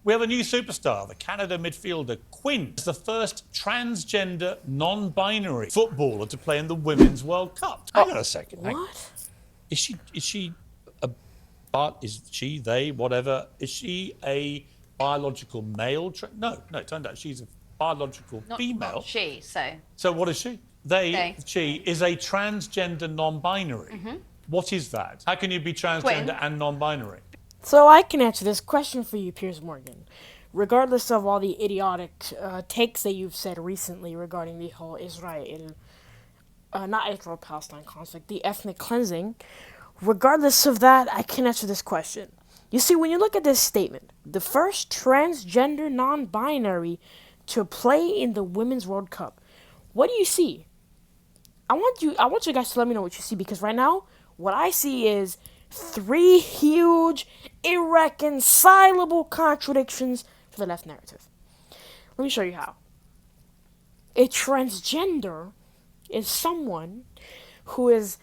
We have a new superstar, the Canada midfielder Quinn. Is the first transgender, non-binary footballer to play in the Women's World Cup. Hang on a second. What? Is she is she, they, whatever? Is she a biological male? No, it turned out she's a biological female. Not she, so. So what is she? She is a transgender non-binary. What is that? How can you be transgender and non-binary? So I can answer this question for you, Piers Morgan. Regardless of all the idiotic takes that you've said recently regarding the whole not Israel-Palestine conflict, the ethnic cleansing, regardless of that, I can answer this question. You see, when you look at this statement, the first transgender non-binary to play in the Women's World Cup, what do you see? I want you guys to let me know what you see, because right now, what I see is 3 huge, irreconcilable contradictions for the left narrative. Let me show you how. A transgender is someone who is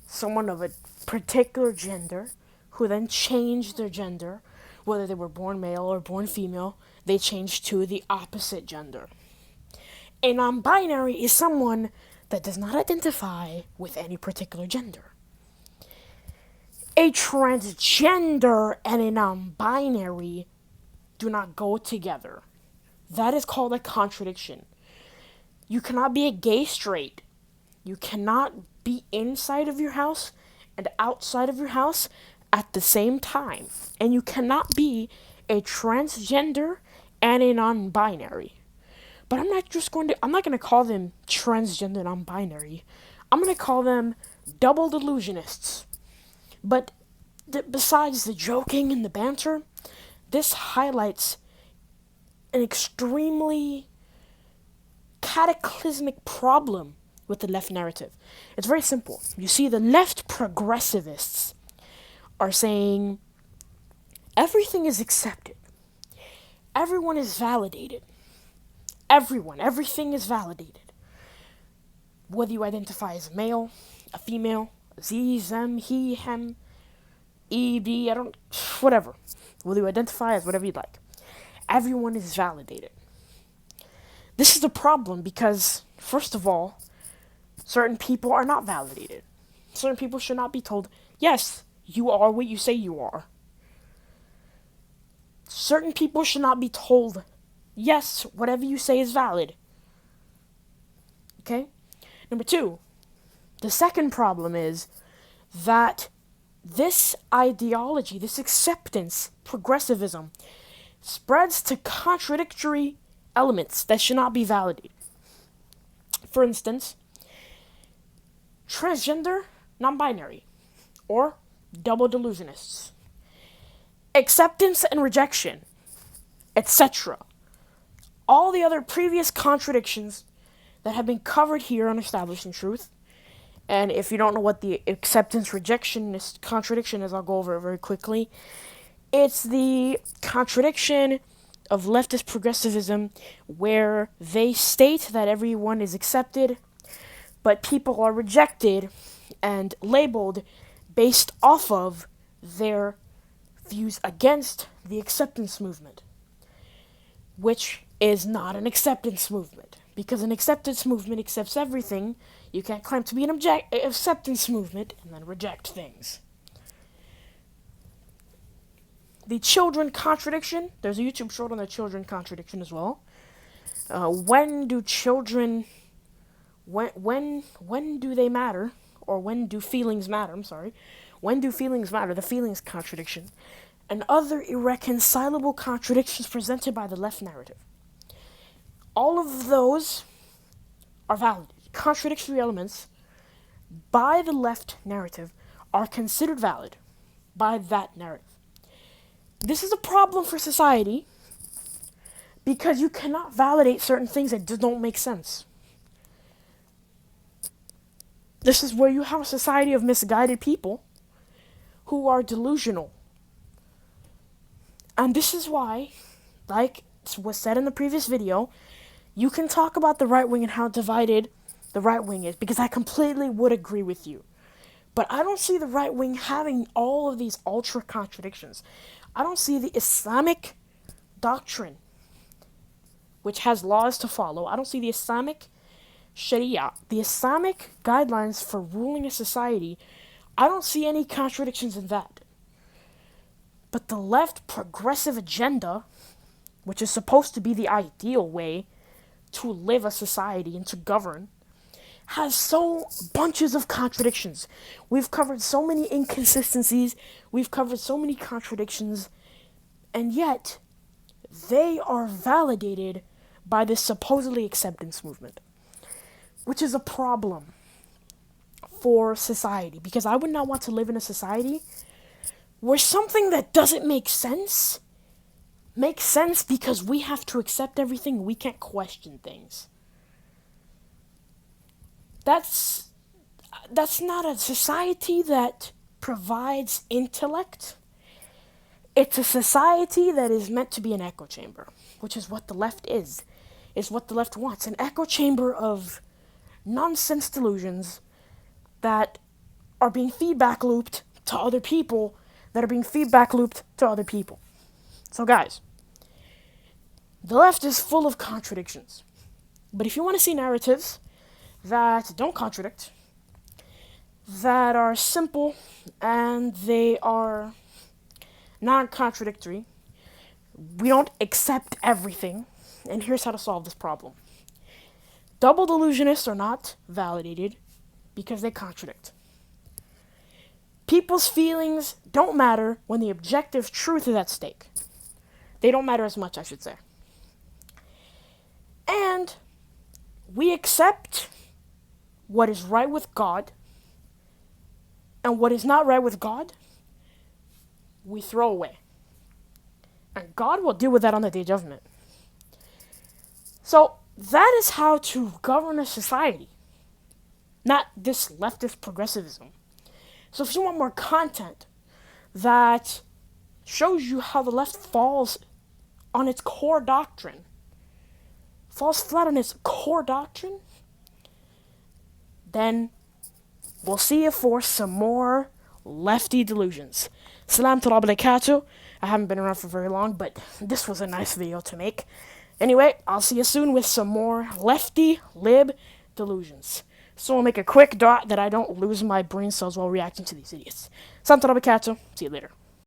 someone of a particular gender, who then changed their gender, whether they were born male or born female, they changed to the opposite gender. A non-binary is someone that does not identify with any particular gender. A transgender and a non-binary do not go together. That is called a contradiction. You cannot be a gay straight. You cannot be inside of your house and outside of your house at the same time. And you cannot be a transgender and a non-binary. But I'm not going to call them transgender non-binary. I'm going to call them double delusionists. But besides the joking and the banter, this highlights an extremely cataclysmic problem with the left narrative. It's very simple. You see, the left progressivists are saying everything is accepted. Everyone is validated. Everything is validated. Whether you identify as a male, a female, ze, them, he, him, he, whatever. Whether you identify as whatever you'd like. Everyone is validated. This is the problem because, first of all, certain people are not validated. Certain people should not be told, yes, you are what you say you are. Certain people should not be told, yes, whatever you say is valid. Okay? Number 2, the second problem is that this ideology, this acceptance, progressivism, spreads to contradictory elements that should not be validated. For instance, transgender, non-binary, or double delusionists, acceptance and rejection, etc. All the other previous contradictions that have been covered here on Establishing Truth. And if you don't know what the acceptance rejection contradiction is, I'll go over it very quickly. It's the contradiction of leftist progressivism where they state that everyone is accepted, but people are rejected and labeled based off of their views against the acceptance movement, which is not an acceptance movement, because an acceptance movement accepts everything. You can't claim to be an acceptance movement and then reject things. The children contradiction, there's a YouTube short on the children contradiction as well. When do children, when do they matter? Or when do feelings matter? When do feelings matter? The feelings contradiction. And other irreconcilable contradictions presented by the left narrative. All of those are valid. Contradictory elements by the left narrative are considered valid by that narrative. This is a problem for society because you cannot validate certain things that don't make sense. This is where you have a society of misguided people who are delusional. And this is why, like was said in the previous video, you can talk about the right wing and how divided the right wing is, because I completely would agree with you. But I don't see the right wing having all of these ultra contradictions. I don't see the Islamic doctrine, which has laws to follow. I don't see the Islamic Sharia, the Islamic guidelines for ruling a society. I don't see any contradictions in that. But the left progressive agenda, which is supposed to be the ideal way to live a society and to govern, has so bunches of contradictions. We've covered so many inconsistencies, we've covered so many contradictions, and yet they are validated by this supposedly acceptance movement, which is a problem for society, because I would not want to live in a society where something that doesn't make sense makes sense because we have to accept everything, we can't question things. That's not a society that provides intellect. It's a society that is meant to be an echo chamber, which is what the left is what the left wants, an echo chamber of nonsense delusions that are being feedback looped to other people that are being feedback looped to other people. So guys, the left is full of contradictions. But if you want to see narratives that don't contradict, that are simple and they are non-contradictory, we don't accept everything, and here's how to solve this problem. Double delusionists are not validated because they contradict. People's feelings don't matter when the objective truth is at stake. They don't matter as much, I should say. And we accept what is right with God, and what is not right with God, we throw away. And God will deal with that on the day of judgment. So that is how to govern a society, not this leftist progressivism. So if you want more content that shows you how the left falls on its core doctrine, falls flat on its core doctrine, then we'll see you for some more lefty delusions. Salam to barakatuh. I haven't been around for very long, but this was a nice video to make. Anyway, I'll see you soon with some more lefty lib delusions. So I'll make a quick dot that I don't lose my brain cells while reacting to these idiots. Salam to barakatuh. See you later.